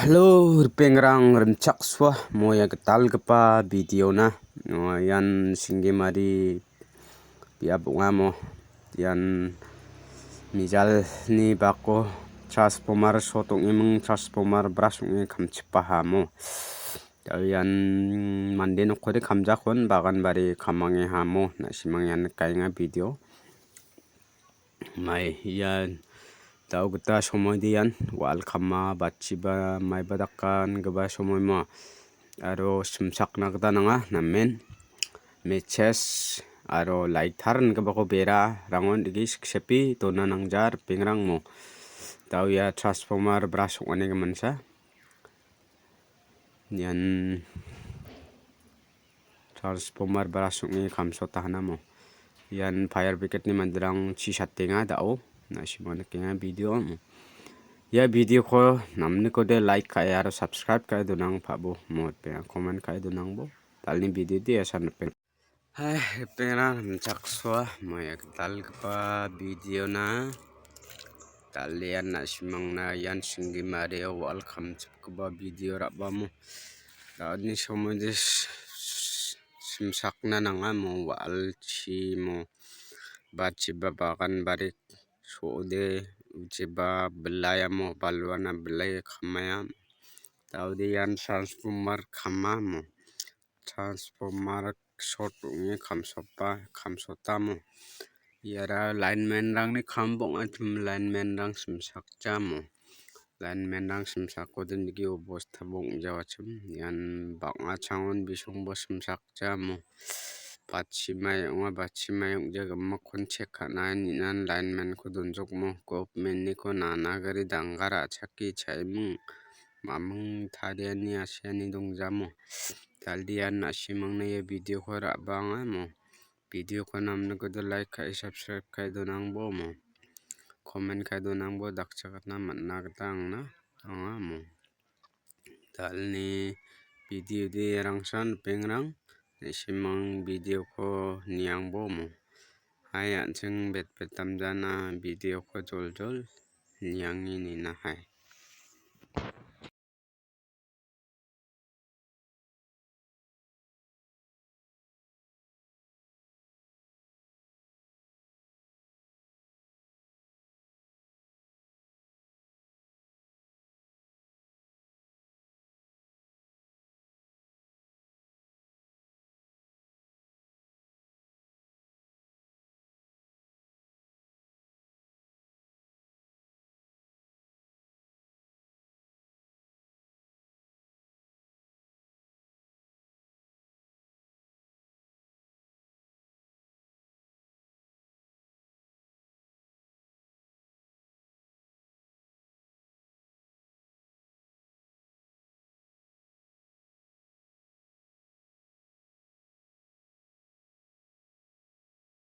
Halo, pengrang rencak swah mo ya ketal kepa video na yan singge mari pia bunga mo yan mijal ni bako transformer sotong imeng transformer brasung kamchipaha mo yan mande no kode kamjakon bagan bari kamange hamo na simang yan kainga video mai yan tau kita সময় দিয়ান ওয়াল খামা বাচ্চিবা মাইবা দাকান গবা সময় মা আরো simsakna kita nanga namen meches aro lightaran gaba ko bera rangon digis sepi tona nangjar pingrang mo tau ya transformer brasung ane gamansa yan transformer brasung ni kamso tahana mo yan fire brigade ni mandrang chisatenga dao na simana kenga video mo ya video ko namne ko de like kay aro subscribe kay donang pabo mo pe comment kay donang bo talni video di asan pe hai pera chakswa mo ya tal pa video na talian na simang na yan singi mare welcome to ba video raba mo ni somodis simsakna nanga mo wal chi mo bachi babakan barik sode ujiba belaya mo balwana belaya khamaya taudian transformer khama mo transformer short ngi khamsota mo yara lineman rang ni khambong atum lineman rang simsak jamo lineman rang simsak kodin gi obostha bong jawachum yan banga changon bisung bo simsak jamo Pachimay jaga makon check kana ninan lineman ko dunjok mo government ni ko nana gari dangara chaki chaimu mamung thadiani asiani dongjamo taldian nasimang na ye video ko rabanga mo video ko namne ko do like kai subscribe kai donang bo mo comment kai donang bo dakchakatna manna gatang na anga mo talni video di rangsan pengrang simang video ko niang bo mo hai anjing bet tamjana video ko jol niang ini na hai